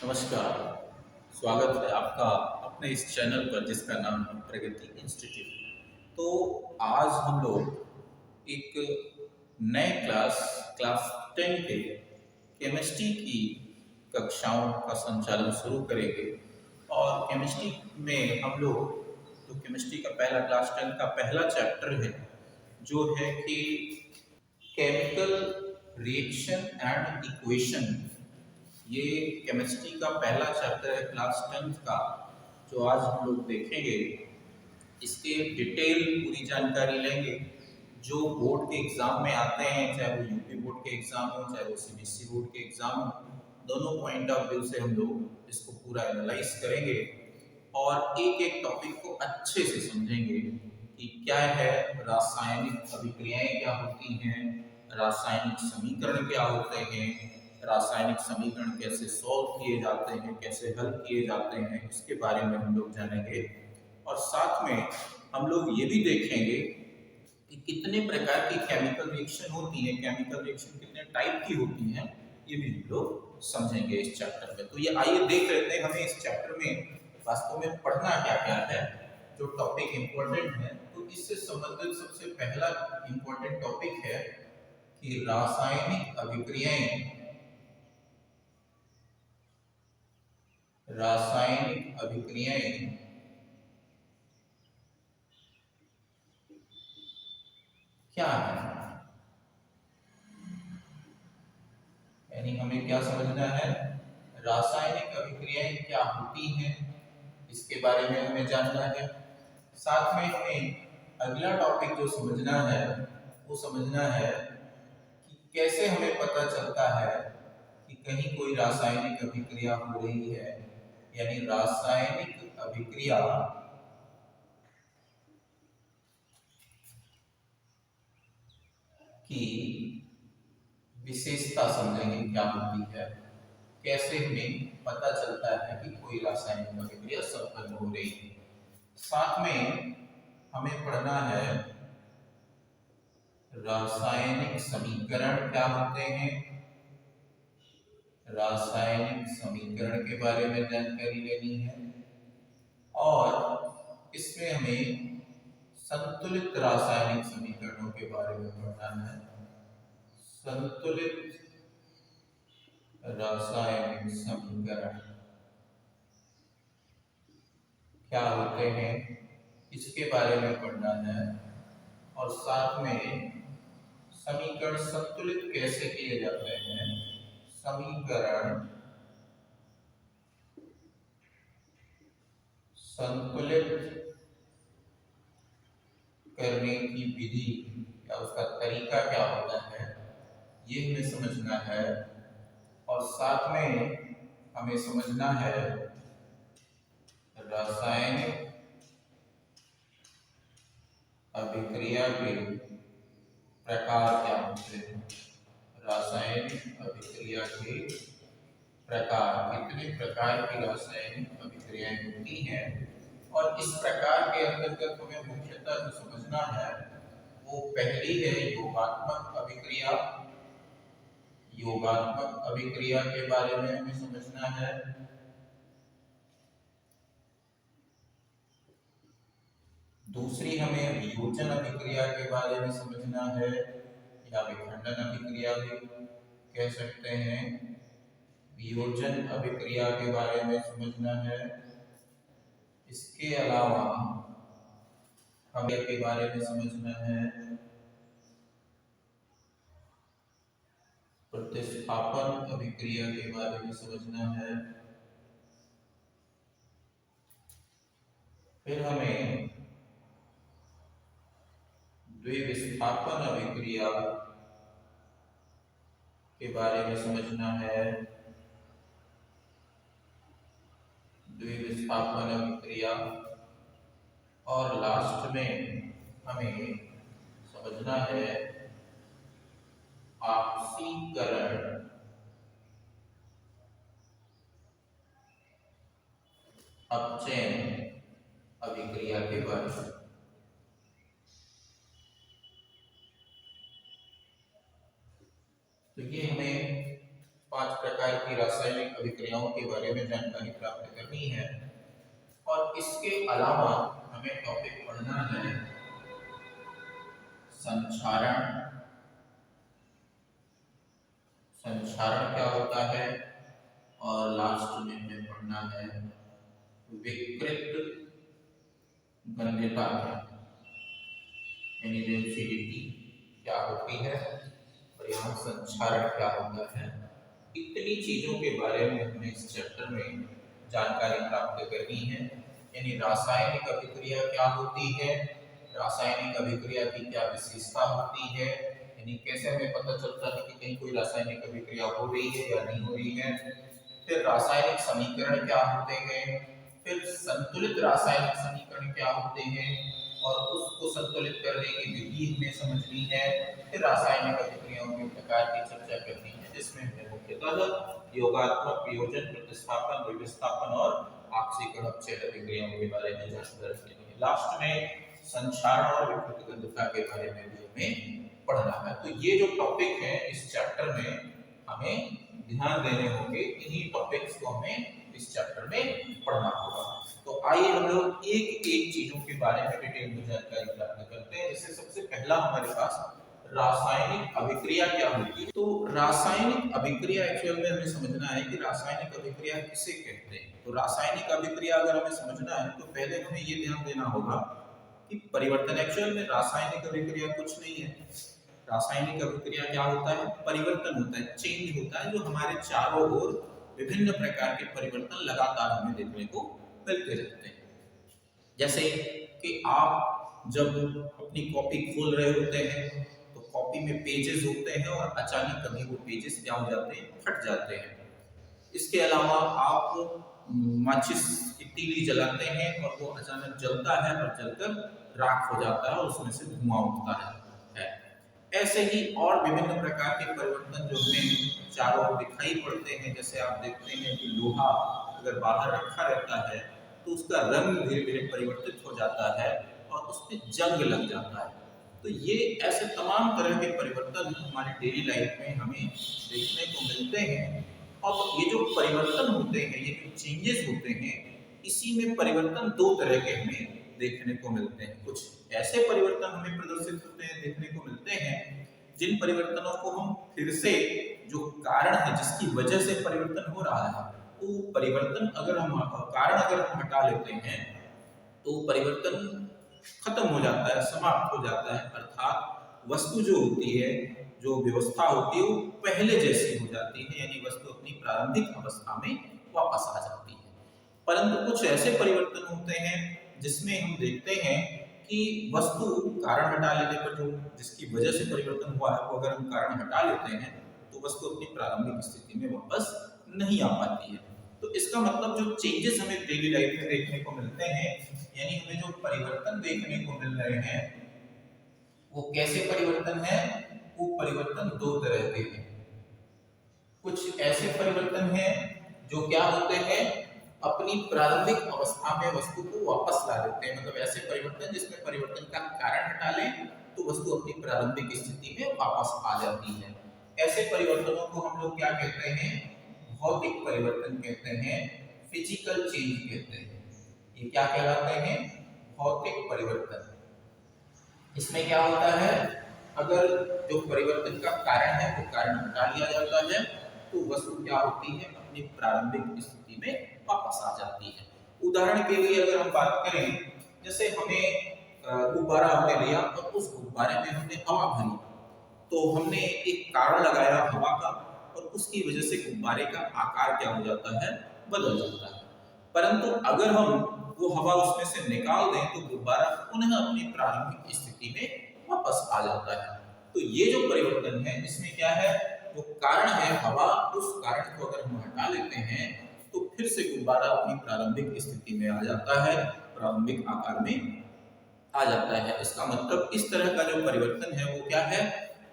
नमस्कार। स्वागत है आपका अपने इस चैनल पर जिसका नाम है प्रगति इंस्टीट्यूट। तो आज हम लोग एक नए क्लास 10 के केमिस्ट्री की कक्षाओं का संचालन शुरू करेंगे। और केमिस्ट्री में हम लोग तो केमिस्ट्री का पहला क्लास 10 का पहला चैप्टर है जो है कि केमिकल रिएक्शन एंड इक्वेशन। ये केमिस्ट्री का पहला चैप्टर है क्लास 10 का जो आज हम लोग देखेंगे। इसके डिटेल पूरी जानकारी लेंगे जो बोर्ड के एग्जाम में आते हैं, चाहे वो यूपी बोर्ड के एग्जाम हो चाहे वो सीबीएसई बोर्ड के एग्जाम हो। दोनों पॉइंट ऑफ व्यू से हम लोग इसको पूरा एनालाइज करेंगे और एक एक टॉपिक को अच्छे से समझेंगे कि क्या है, रासायनिक अभिक्रियाएं क्या होती हैं, रासायनिक समीकरण क्या होते हैं, रासायनिक समीकरण कैसे सॉल्व किए जाते हैं, कैसे हल किए जाते हैं, इसके बारे में हम लोग जानेंगे। और साथ में हम लोग ये भी देखेंगे कि कितने प्रकार की केमिकल रिएक्शन होती है, केमिकल रिएक्शन कितने टाइप की होती हैं, ये भी हम लोग समझेंगे इस चैप्टर में। तो ये आइए देख लेते हैं हमें इस चैप्टर में वास्तव में पढ़ना क्या क्या है, जो टॉपिक इम्पोर्टेंट है। तो इससे संबंधित सबसे पहला इम्पोर्टेंट टॉपिक है कि रासायनिक अभिक्रियाएं। रासायनिक अभिक्रियाएं क्या है, यानी हमें क्या समझना है, रासायनिक अभिक्रियाएं क्या होती हैं, इसके बारे में हमें जानना है। साथ में हमें अगला टॉपिक जो समझना है वो समझना है कि कैसे हमें पता चलता है कि कहीं कोई रासायनिक अभिक्रिया हो रही है, यानी रासायनिक अभिक्रिया की विशेषता समझेंगे क्या होती है, कैसे हमें पता चलता है कि कोई रासायनिक अभिक्रिया संपन्न हो रही है। साथ में हमें पढ़ना है रासायनिक समीकरण क्या होते हैं, रासायनिक समीकरण के बारे में जानकारी लेनी है। और इसमें हमें संतुलित रासायनिक समीकरणों के बारे में पढ़ना है। संतुलित रासायनिक समीकरण क्या होते हैं, इसके बारे में पढ़ना है। और साथ में समीकरण संतुलित कैसे किए जाते हैं, समीकरण संतुलित करने की विधि या उसका तरीका क्या होता है, ये हमें समझना है। और साथ में हमें समझना है रासायनिक अभिक्रिया के प्रकार क्या होते हैं, रासायनिक अभिक्रिया के प्रकार, कितने प्रकार की रासायनिक अभिक्रियाएं होती हैं। और इस प्रकार के अंतर्गत हमें मुख्यतः जो समझना है वो पहली है योगात्मक अभिक्रिया। योगात्मक अभिक्रिया के बारे में हमें समझना है। दूसरी हमें वियोजन अभिक्रिया के बारे में समझना है, या विखंडन अभिक्रिया भी कह सकते हैं। वियोजन अभिक्रिया के बारे में समझना है। इसके अलावा हमें के बारे में समझना है, प्रतिस्थापन अभिक्रिया के बारे में समझना है। फिर हमें द्विविस्थापन अभिक्रिया के बारे में समझना है। द्विविस्थापन अभिक्रिया। और लास्ट में हमें समझना है आपसीकरण अपचयन अभिक्रिया के बारे में। तो ये हमें 5 प्रकार की रासायनिक रासायनिक अभिक्रियाओं के बारे में जानकारी प्राप्त करनी है। और इसके अलावा हमें टॉपिक पढ़ना है संक्षारण। संक्षारण क्या होता है, और लास्ट में हमें पढ़ना है विकृत गंध्यता यानी रेसिडिटी क्या होती है, और यहाँ संक्षारण क्या होता है। इतनी चीजों के बारे में हमें इस चैप्टर में जानकारी प्राप्त करनी है। यानी रासायनिक अभिक्रिया क्या होती है, रासायनिक अभिक्रिया की क्या विशेषता होती है, यानी कैसे हमें पता चलता है कि कहीं कोई रासायनिक अभिक्रिया हो रही है या नहीं हो रही है। फिर रासायनिक समीकरण क्या होते हैं, फिर संतुलित रासायनिक समीकरण क्या होते हैं और उसको संतुलित करने की विधि हमें समझनी है। फिर रासायनिक अभिक्रियाओं के प्रकार की चर्चा करनी है, जिसमें हमें मुख्यतः योगात्मक, वियोजन, प्रतिस्थापन, विस्थापन और आक्सीकरण अपचयन अभिक्रियाओं के बारे में जानकारी देनी है। लास्ट में संक्षारण और विकृत गंध्यता के बारे में भी हमें पढ़ना है। तो ये जो टॉपिक है इस चैप्टर में हमें ध्यान देने होंगे, इन्हीं टॉपिक्स को हमें इस चैप्टर में पढ़ना होगा। तो आइए हम लोग एक एक चीजों के बारे में डिटेल में जानकारी प्राप्त करते हैं। जैसे सबसे पहला हमारे पास रासायनिक अभिक्रिया क्या होती है। तो रासायनिक अभिक्रिया एक्चुअल में हमें समझना है कि रासायनिक अभिक्रिया किसे कहते हैं। तो रासायनिक अभिक्रिया अगर हमें समझना है तो पहले हमें ये ध्यान देना होगा कि परिवर्तन, एक्चुअल में रासायनिक अभिक्रिया कुछ नहीं है। रासायनिक अभिक्रिया क्या होता है, परिवर्तन होता है, चेंज होता है, जो हमारे चारों ओर विभिन्न प्रकार के परिवर्तन लगातार हमें देखने को मिलते रहते हैं। जैसे कि आप जब अपनी कॉपी खोल रहे होते हैं तो कॉपी में पेजेस होते हैं और अचानक कभी वो पेजेस क्या हो जाते हैं, फट जाते हैं। इसके अलावा आप माचिस की तीली जलाते हैं और वो अचानक जलता है और जलकर राख हो जाता है और उसमें से धुआं उठता है। ऐसे ही और विभिन्न प्रकार के परिवर्तन जो हमें चारों ओर दिखाई पड़ते हैं। जैसे आप देखते हैं कि लोहा अगर बाहर रखा रहता है तो उसका रंग धीरे धीरे परिवर्तित हो जाता है और उसमें जंग लग जाता है। तो ये ऐसे तमाम तरह के परिवर्तन हमारी डेली लाइफ में हमें देखने को मिलते हैं। और ये जो परिवर्तन होते हैं, ये जो चेंजेस होते हैं, इसी में परिवर्तन दो तरह के हमें देखने को मिलते हैं। कुछ ऐसे परिवर्तन हमें प्रदर्शित होते हैं, देखने को मिलते हैं, जिन परिवर्तनों को हम फिर से जो कारण है जिसकी वजह से परिवर्तन हो रहा है, वो परिवर्तन अगर हम कारण अगर हम हटा लेते हैं तो परिवर्तन खत्म हो जाता है, समाप्त हो जाता है। अर्थात वस्तु जो होती है, जो व्यवस्था होती है, वो पहले जैसी हो जाती है, यानी वस्तु अपनी प्रारंभिक अवस्था में वापस आ जाती है। परंतु कुछ ऐसे परिवर्तन होते हैं जिसमें हम देखते हैं कि वस्तु कारण हटा लेने पर, जो जिसकी वजह से परिवर्तन हुआ है, वो अगर हम कारण हटा लेते हैं तो वस्तु अपनी प्रारंभिक स्थिति में वापस नहीं आ पाती है। तो इसका मतलब जो चेंजेस हमें डेली लाइफ में देखने को मिलते हैं, यानी हमें जो परिवर्तन देखने को मिल रहे हैं, वो कैसे परिवर्तन है, वो परिवर्तन दो तरह के हैं। कुछ ऐसे परिवर्तन हैं जो क्या होते हैं, अपनी प्रारंभिक अवस्था में वस्तु को वापस ला देते हैं। मतलब ऐसे परिवर्तन जिसमें परिवर्तन का कारण हटा लें तो वस्तु अपनी प्रारंभिक स्थिति में वापस आ जाती है। ऐसे परिवर्तनों को हम लोग क्या कहते हैं, भौतिक परिवर्तन कहते हैं, फिजिकल चेंज कहते हैं। ये क्या कहलाते हैं, भौतिक परिवर्तन। इसमें क्या होता है, अगर जो परिवर्तन का कारण है वो कारण हटा लिया जाता है तो वस्तु क्या होती है, अपनी प्रारंभिक स्थिति में वापस आ जाती है। उदाहरण के लिए अगर हम बात करें, जैसे हमें गुब्बारा हमने लिया और उस गुब्बारे में हमने हवा भरी, तो हमने एक कारण लगाया हवा का और उसकी वजह से गुब्बारे का आकार क्या हो जाता है, बदल जाता है। परंतु अगर हम वो हवा उसमें से निकाल दें तो गुब्बारा पुनः अपनी प्रारंभिक स्थिति में वापस आ जाता है। तो ये जो परिवर्तन है, इसमें क्या है, जो कारण है हवा, उस कारण को अगर हम हटा लेते हैं तो फिर से गुब्बारा अपनी प्रारंभिक स्थिति में आ जाता है, प्रारंभिक आकार में आ जाता है। इसका मतलब इस तरह का जो परिवर्तन है वो क्या है,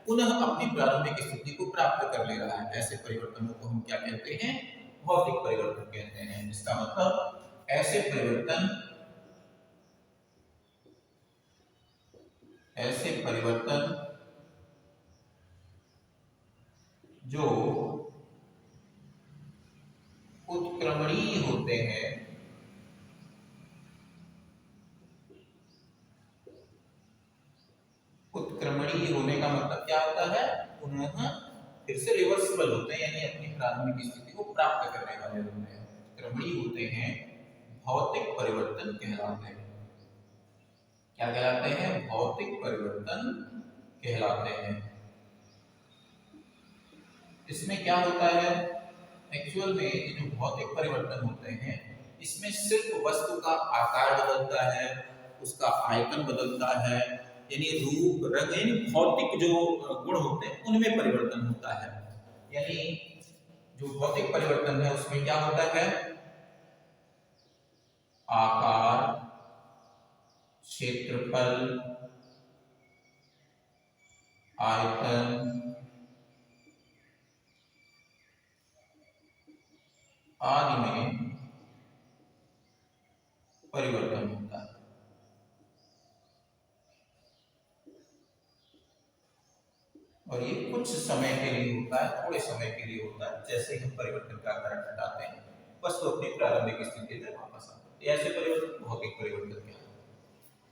पुनः अपनी प्रारंभिक स्थिति को प्राप्त कर ले रहा है। ऐसे परिवर्तनों को हम क्या कहते हैं, भौतिक परिवर्तन कहते हैं। इसका मतलब ऐसे परिवर्तन जो उत्क्रमणीय होते हैं, उत्क्रमणीय होने का मतलब क्या होता है, पुनः फिर से रिवर्सिबल होते हैं, यानी अपनी प्रारंभिक स्थिति को प्राप्त करने वाले होते हैं। उत्क्रमणीय होते हैं, भौतिक परिवर्तन कहलाते हैं। क्या कहलाते हैं? भौतिक परिवर्तन कहलाते हैं। इसमें क्या होता है, एक्चुअल में ये जो भौतिक परिवर्तन होते हैं, इसमें सिर्फ वस्तु का आकार बदलता है, उसका आयतन बदलता है, यानी रूप रंग, यानी भौतिक जो गुण होते हैं उनमें परिवर्तन होता है। यानी जो भौतिक परिवर्तन है उसमें क्या होता है, आकार, क्षेत्रफल, आयतन आदि में परिवर्तन होता है। और ये कुछ समय के लिए होता है, थोड़े समय के लिए होता है। जैसे ही हम परिवर्तन का कारण हटाते हैं, वस्तु अपनी प्रारंभिक स्थिति में वापस आती है। ऐसे परिवर्तन भौतिक परिवर्तन कहलाते हैं।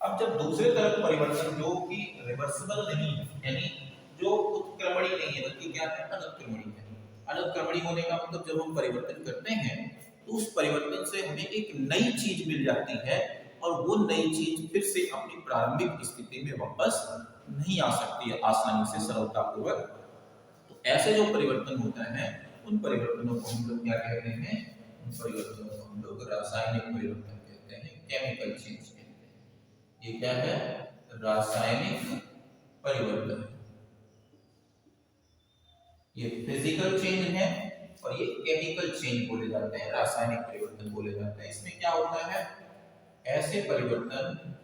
अब जब दूसरे तरफ परिवर्तन जो कि रिवर्सिबल नहीं है, यानी जो उत्क्रमणीय नहीं है बल्कि क्या है, अनुत्क्रमणीय है। अनुत्क्रमणीय होने का मतलब जब हम परिवर्तन करते हैं तो उस परिवर्तन से हमें एक नई चीज मिल जाती है और वो नई चीज फिर से अपनी प्रारंभिक स्थिति में वापस नहीं आ सकती है आसानी से, सरलतापूर्वक। तो ऐसे जो परिवर्तन होता है उन परिवर्तनों को हम लोग क्या कहते हैं, उन परिवर्तनों को हम लोग रासायनिक परिवर्तन कहते हैं, केमिकल चेंज कहते हैं। ये क्या है, रासायनिक परिवर्तन। ये फिजिकल चेंज है और ये केमिकल चेंज बोले जाते हैं, रासायनिक परिवर्तन बोले जाते हैं। इसमें क्या होता है, ऐसे परिवर्तन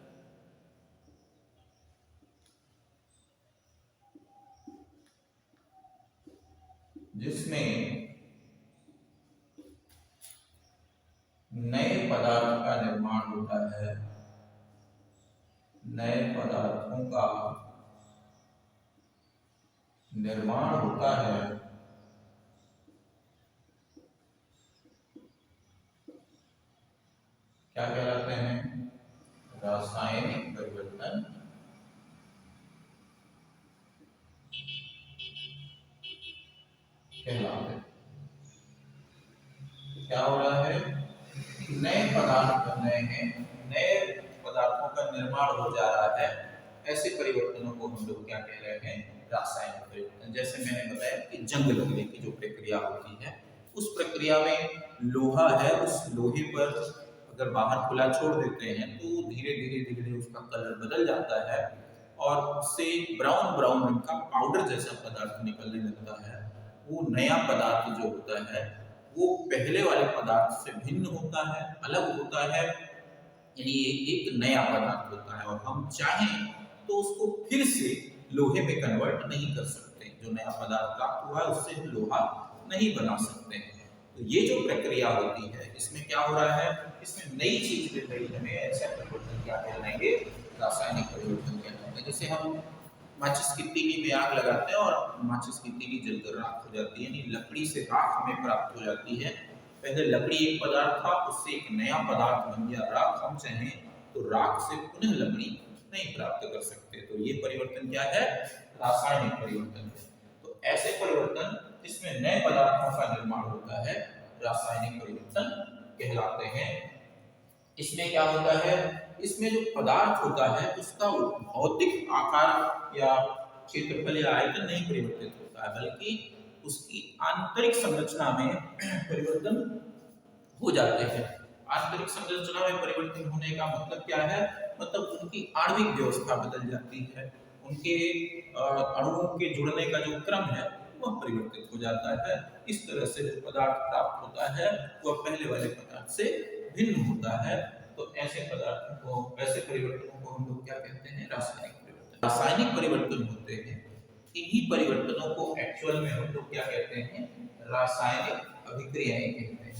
जिसमें नए पदार्थ का निर्माण होता है, नए पदार्थों का निर्माण होता है, क्या कहलाते हैं, रासायनिक परिवर्तन कहलाते हैं। क्या हो रहा है, नए पदार्थ बन रहे हैं, नए पदार्थों का निर्माण हो जा रहा है। ऐसे परिवर्तनों को हम लोग क्या कह रहे हैं, रासायनिक परिवर्तन। जैसे मैंने बताया कि जंग लगने की जो प्रक्रिया होती है, उस प्रक्रिया में लोहा है, उस लोहे पर अगर बाहर खुला छोड़ देते हैं तो धीरे धीरे धीरे धीरे उसका कलर बदल जाता है और उससे ब्राउन ब्राउन रंग का पाउडर जैसा पदार्थ निकलने लगता है। वो नया पदार्थ जो होता है वो पहले वाले पदार्थ से भिन्न होता है, अलग होता है, यानी ये एक नया पदार्थ होता है। और हम चाहें तो उसको फिर से लोहे में कन्वर्ट नहीं कर सकते। जो नया पदार्थ प्राप्त हुआ है उससे हम लोहा नहीं बना सकते। तो ये जो प्रक्रिया होती है इसमें क्या हो रहा है, इसमें नई चीज मिल रही है हमें। ऐसे परिवर्तन क्या कहलाएंगे, रासायनिक परिवर्तन कहलाएंगे। जैसे हम माचिस की तीली में आग लगाते हैं और माचिस की तीली जलकर राख हो जाती है, यानी लकड़ी से राख हमें प्राप्त हो जाती है। पहले लकड़ी एक पदार्थ था, उससे एक नया पदार्थ बन गया राख। हम चाहें तो राख से पुनः लकड़ी नहीं प्राप्त कर सकते। तो ये परिवर्तन क्या है, रासायनिक परिवर्तन है। तो ऐसे परिवर्तन जिसमें नए पदार्थों का निर्माण होता है, रासायनिक परिवर्तन कहलाते हैं। इसमें क्या होता है, इसमें जो पदार्थ होता है उसका भौतिक आकार या क्षेत्रफल या आयतन नहीं परिवर्तित होता है, बल्कि उसकी आंतरिक संरचना में परिवर्तन हो जाते हैं। आंतरिक संरचना में परिवर्तन होने का मतलब क्या है, मतलब उनकी आणविक व्यवस्था बदल जाती है, उनके अणुओं के जुड़ने का जो क्रम है वह परिवर्तित हो जाता है। इस तरह से जो पदार्थ प्राप्त होता है वह पहले वाले पदार्थ से भिन्न होता है। तो ऐसे पदार्थों को, ऐसे परिवर्तनों को हम लोग क्या कहते हैं, रासायनिक परिवर्तन। रासायनिक परिवर्तन होते हैं, इन्हीं परिवर्तनों को एक्चुअल में हम लोग क्या कहते हैं, रासायनिक अभिक्रियाएं कहते हैं।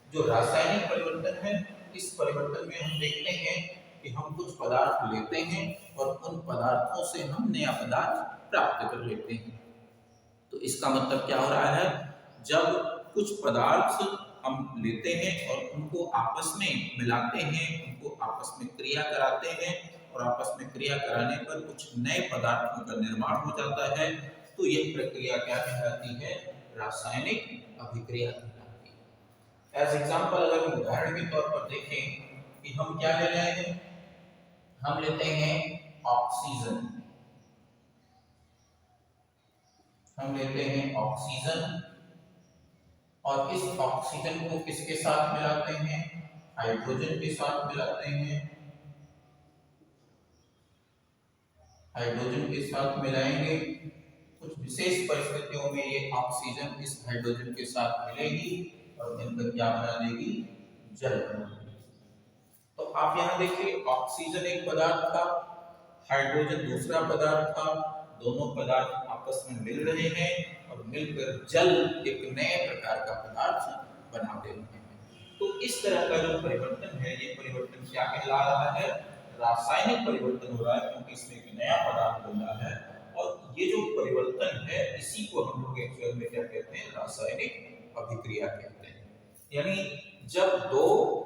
जो रासायनिक परिवर्तन है, इस परिवर्तन में हम देखते हैं कि हम कुछ पदार्थ लेते हैं और उन पदार्थों से हम नया पदार्थ प्राप्त कर लेते हैं। तो इसका मतलब क्या हो रहा है, जब कुछ पदार्थ हम लेते हैं और उनको आपस में मिलाते हैं, उनको आपस में क्रिया कराते हैं और आपस में क्रिया कराने पर कुछ नए पदार्थों का निर्माण हो जाता है। तो यह प्रक्रिया क्या कहलाती है? रासायनिक अभिक्रिया कहलाती है। एज एग्जाम्पल अगर हम उदाहरण के तौर पर देखें कि हम क्या ले रहे हैं, हम लेते हैं ऑक्सीजन, हम लेते हैं ऑक्सीजन और इस ऑक्सीजन को किसके साथ मिलाते हैं? हाइड्रोजन के साथ मिलाते हैं। हाइड्रोजन के साथ मिलाएंगे, कुछ विशेष परिस्थितियों में ये ऑक्सीजन इस हाइड्रोजन के साथ मिलेगी और मिलकर क्या बना देगी? जल बना देगी। तो आप यहाँ देखिए, ऑक्सीजन एक पदार्थ था, हाइड्रोजन दूसरा पदार्थ था, दोनों पदार्थ आपस में मिल रहे हैं और मिलकर जल एक नए प्रकार का पदार्थ बना दे रहे हैं। तो इस तरह का जो परिवर्तन है, ये परिवर्तन क्या कहला रहा है? रासायनिक परिवर्तन हो रहा है, क्योंकि इसमें एक नया पदार्थ बन रहा है और ये जो परिवर्तन है इसी को हम लोग एक्चुअल में क्या कहते हैं? रासायनिक अभिक्रिया कहते हैं। यानी जब दो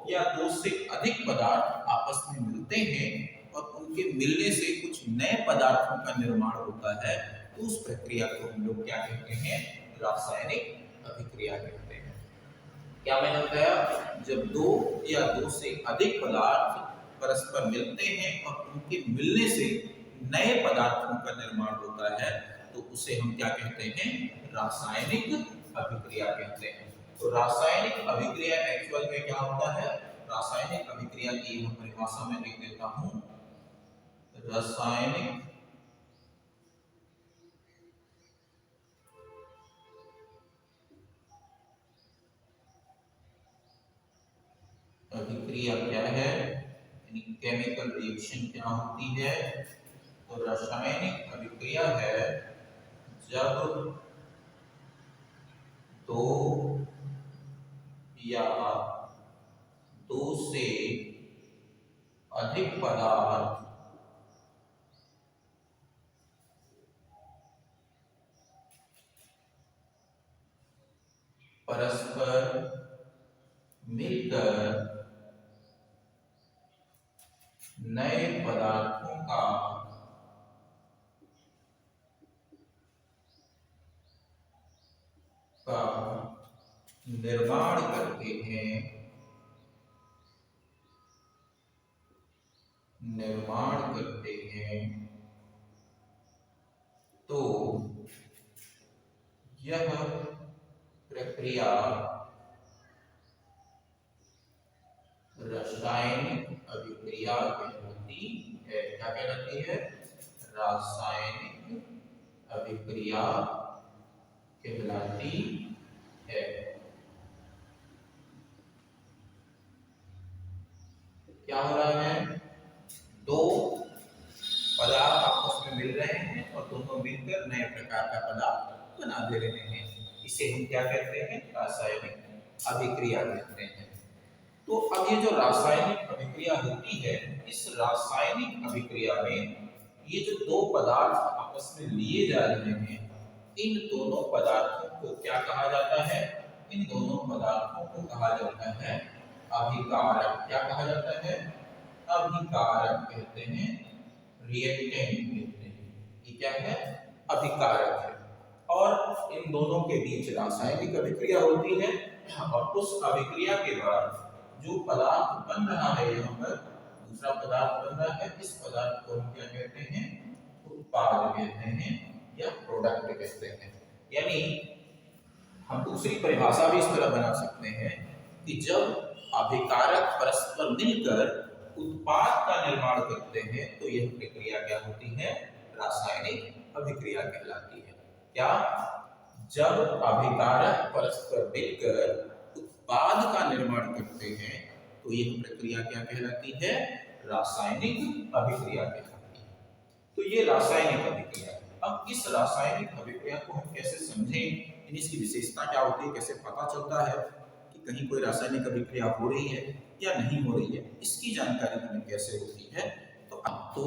या दो से अधिक पदार्थ आपस में मिलते हैं और उनके मिलने से कुछ नए पदार्थों का निर्माण होता है, तो उस प्रक्रिया को हम लोग क्या कहते हैं? रासायनिक अभिक्रिया कहते हैं। क्या मैंने बताया? जब दो या दो से अधिक पदार्थ परस्पर मिलते हैं और उनके मिलने से नए पदार्थों का निर्माण होता है, तो उसे हम क्या कहते हैं? रासायनिक अभिक्रिया कहते हैं। तो रासायनिक अभिक्रिया एक्चुअल में क्या होता है? रासायनिक अभिक्रिया की हम परिभाषा में लिख देता हूं, रासायनिक अभिक्रिया क्या है, केमिकल रिएक्शन क्या होती है? तो रासायनिक अभिक्रिया है जब दो या दो से अधिक पदार्थ परस्पर मिलकर नए पदार्थों का निर्माण करते हैं, तो यह प्रक्रिया रासायनिक अभिक्रिया कहलाती है। क्या कहलाती है? रासायनिक अभिक्रिया कहलाती है। क्या हो रहा है? दो पदार्थ आपस में मिल रहे हैं और दोनों मिलकर नए प्रकार का पदार्थ बना दे रहे हैं। इसे हम क्या कहते हैं? रासायनिक अभिक्रिया कहते हैं। तो अब ये जो रासायनिक अभिक्रिया होती है, इस रासायनिक अभिक्रिया में ये जो दो पदार्थ आपस में लिए जा रहे हैं, इन दोनों पदार्थों को क्या कहा जाता है? इन दोनों पदार्थों को कहा जाता है अभिकारक। क्या कहा जाता है? अभिकारक कहते हैं, रिएक्टेंट कहते हैं। ये क्या है? अभिकारक है। और इन दोनों के बीच रासायनिक अभिक्रिया होती है और उस अभिक्रिया के बाद जो पदार्थ बन रहा है, यहाँ पर दूसरा पदार्थ बन रहा है, इस पदार्थ को हम क्या कहते हैं? उत्पाद कहते हैं या प्रोडक्ट कहते हैं। यानी हम दूसरी परिभाषा भी इस तरह बना सकते हैं कि जब अभिकारक परस्पर मिलकर उत्पाद का निर्माण करते हैं, तो यह प्रक्रिया क्या होती है? रासायनिक अभिक्रिया कहलाती है। क्या? जब अभिकारक परस्पर मिलकर उत्पाद का निर्माण करते हैं, तो यह प्रक्रिया क्या कहलाती है? रासायनिक अभिक्रिया कहलाती है। तो ये रासायनिक अभिक्रिया है। अब इस रासायनिक अभिक्रिया को हम कैसे समझें, इसकी विशेषता क्या होती है, कैसे पता चलता है कि कहीं कोई रासायनिक अभिक्रिया हो रही है या नहीं हो रही है, इसकी जानकारी हमें कैसे होती है? तो अब तो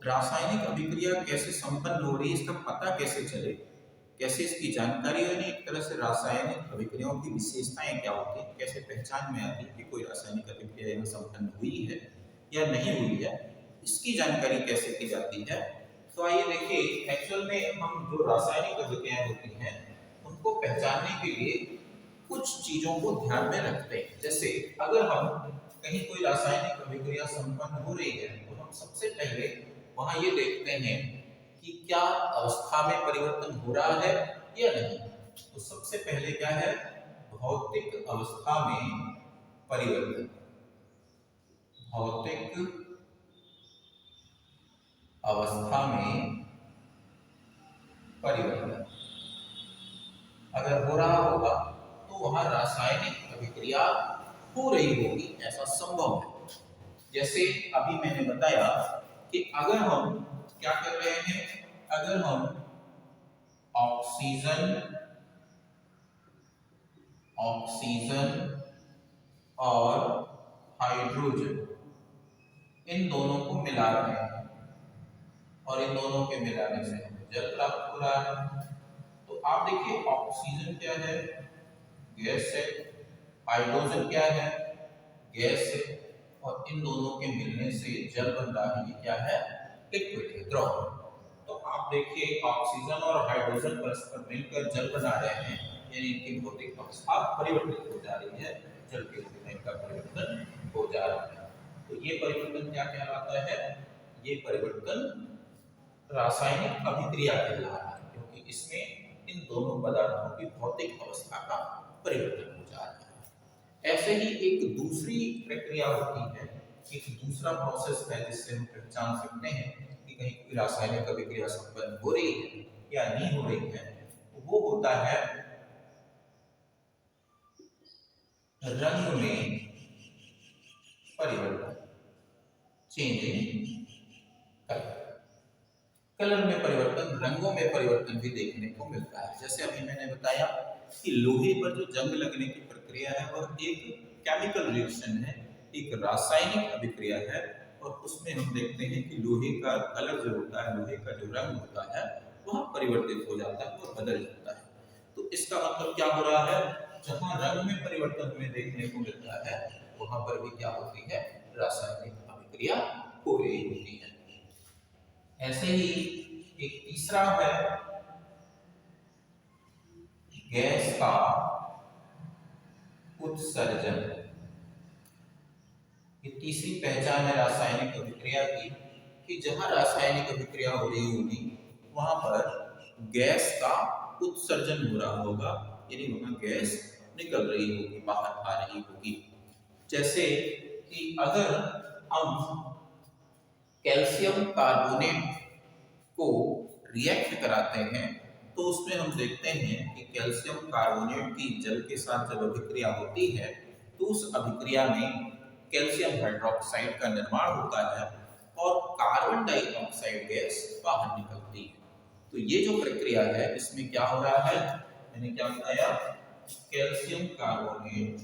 रासायनिक अभिक्रिया कैसे संपन्न हो रही है, इसका पता कैसे चले? कैसे इसकी जानकारी यानी एक तरह से रासायनिक अभिक्रियाओं की विशेषताएं क्या होती हैं, कैसे पहचान में आती है कि कोई रासायनिक अभिक्रिया यहाँ संपन्न हुई है या नहीं हुई है, इसकी जानकारी कैसे की जाती है। तो आइए देखिए, एक्चुअल में हम जो रासायनिक अभिक्रियाएं होती हैं उनको पहचानने के लिए कुछ चीजों को ध्यान में रखते हैं। जैसे अगर हम कहीं कोई रासायनिक अभिक्रिया संपन्न हो रही है तो हम सबसे पहले वहां ये देखते हैं कि क्या अवस्था में परिवर्तन हो रहा है या नहीं। तो सबसे पहले क्या है, भौतिक अवस्था में परिवर्तन। भौतिक अवस्था में परिवर्तन अगर हो रहा होगा तो वहां रासायनिक अभिक्रिया हो रही होगी, ऐसा संभव है। जैसे अभी मैंने बताया कि अगर हम क्या कर रहे हैं, अगर हम ऑक्सीजन और हाइड्रोजन इन दोनों को मिला रहे हैं और इन दोनों के मिलाने से हमें जल प्राप्त हो रहा है। तो आप देखिए, ऑक्सीजन क्या है, गैस है, हाइड्रोजन क्या है, गैस है, और इन दोनों के मिलने से जल बन रहा है। ये क्या है, लिक्विड है, द्रव। तो आप देखिए, ऑक्सीजन और हाइड्रोजन परस्पर मिलकर जल बना रहे हैं, यानी इनकी भौतिक अवस्था परिवर्तित हो जा रही है, जल के रूप में इनका परिवर्तन हो जा रहा है। तो ये परिवर्तन क्या कहलाता है, ये परिवर्तन रासायनिक अभिक्रिया कहलाता है, क्योंकि इसमें इन दोनों पदार्थों की भौतिक अवस्था का परिवर्तन हो जा रहा है। ऐसे ही एक दूसरी प्रक्रिया होती है, एक दूसरा प्रोसेस है जिससे हम पहचान सकते हैं कि कहीं कोई रासायनिक अभिक्रिया संपन्न हो रही है या नहीं हो रही है। वो होता है रंग में परिवर्तन, चेंज इन कलर। कलर में परिवर्तन, रंगों में परिवर्तन भी देखने को मिलता है। जैसे अभी मैंने बताया कि लोहे पर जो जंग लगने की प्रक्रिया है वह एक केमिकल रिएक्शन है, एक रासायनिक अभिक्रिया है, और उसमें हम देखते हैं कि लोहे का कलर जो होता है, लोहे का जो रंग होता है वह परिवर्तित हो जाता है और बदल जाता है। तो इसका मतलब क्या हो रहा है, जहां रंग में परिवर्तन हमें देखने को मिलता है वहां पर भी क्या होती है, रासायनिक अभिक्रिया हो रही होती है। ऐसे ही एक तीसरा है गैस का उत्सर्जन। ये तीसरी पहचान है रासायनिक अभिक्रिया की कि जहां रासायनिक अभिक्रिया हो रही होगी वहां पर गैस का उत्सर्जन हो रहा होगा, यानी वहां गैस निकल रही होगी, बाहर आ रही होगी। जैसे कि अगर हम कैल्शियम कार्बोनेट को रिएक्ट कराते हैं तो उसमें हम देखते हैं कि कैल्शियम कार्बोनेट की जल के साथ जब अभिक्रिया होती है तो उस अभिक्रिया में कैल्शियम हाइड्रोक्साइड का निर्माण होता है और कार्बन डाइऑक्साइड गैस बाहर निकलती है। तो ये जो प्रक्रिया है इसमें क्या हो रहा है, मैंने क्या बताया, कैल्शियम कार्बोनेट,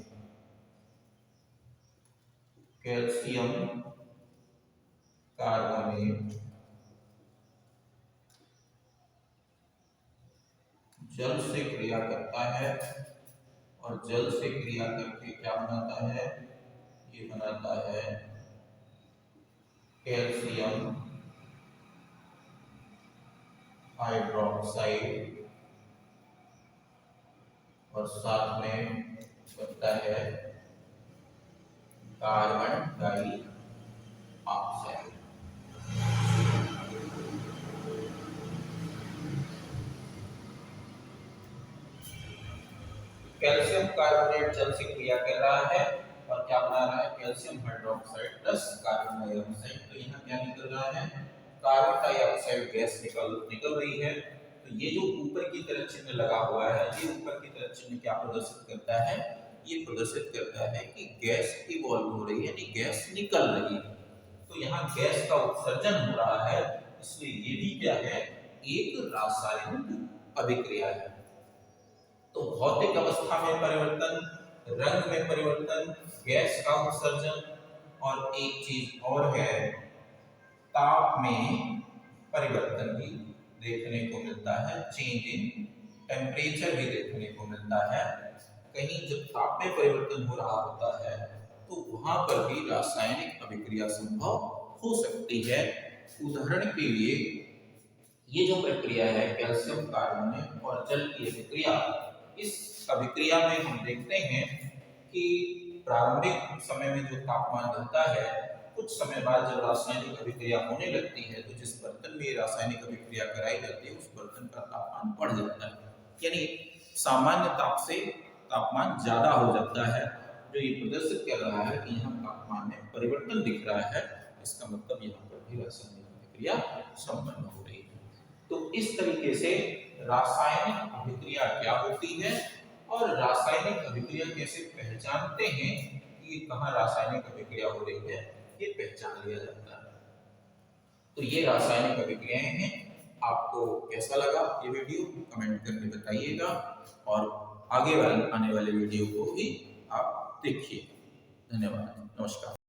कैल्शियम कार्बोनेट जल से क्रिया करता है और जल से क्रिया करके क्या बनाता है, ये बनाता है कैल्शियम हाइड्रोक्साइड और साथ में बनता है कार्बन डाइऑक्साइड। कैल्शियम कार्बोनेट जल से क्रिया कर रहा है और क्या बना रहा है, calcium hydroxide plus carbon dioxide. तो यहाँ क्या निकल रहा है, कार्बन डाइऑक्साइड गैस निकल रही है। तो ये जो ऊपर की तरफ चिन्ह लगा हुआ है, ये ऊपर की तरफ चिन्ह क्या प्रदर्शित करता है, ये प्रदर्शित करता है कि गैस इवॉल्व हो रही है, यानी गैस निकल रही है। तो यहाँ गैस का उत्सर्जन हो रहा है, इसलिए ये भी क्या है, एक रासायनिक अभिक्रिया है। तो भौतिक अवस्था में परिवर्तन, रंग में परिवर्तन, गैस का उत्सर्जन, और एक चीज और है, ताप में परिवर्तन भी देखने को मिलता है, चेंज इन टेम्परेचर भी देखने को मिलता है। कहीं जब ताप में परिवर्तन हो रहा होता है तो वहां पर भी रासायनिक अभिक्रिया संभव हो सकती है। उदाहरण के लिए ये जो प्रक्रिया है कैल्शियम कार्बोनेट और जल की अभिक्रिया, इस अभिक्रिया में हम देखते हैं कि प्रारंभिक समय में जो तापमान रहता है, कुछ समय बाद जब रासायनिक अभिक्रिया होने लगती है तो जिस बर्तन में रासायनिक अभिक्रिया कराई जाती है उस बर्तन का तापमान बढ़ जाता है, यानी सामान्य ताप से तापमान ज्यादा हो जाता है। जो ये प्रदर्शित कर रहा है कि यहाँ तापमान में परिवर्तन दिख रहा है, इसका मतलब यहाँ पर भी रासायनिक अभिक्रिया संपन्न हो रही है। तो इस तरीके से रासायनिक अभिक्रिया क्या होती है और रासायनिक अभिक्रिया कैसे पहचानते हैं कि कहाँ रासायनिक अभिक्रिया हो रही है, ये पहचान लिया जाता है। तो ये रासायनिक अभिक्रियाएं हैं। आपको कैसा लगा ये वीडियो कमेंट करके बताइएगा और आगे वाले आने वाले वीडियो को भी आप देखिए। धन्यवाद, नमस्कार।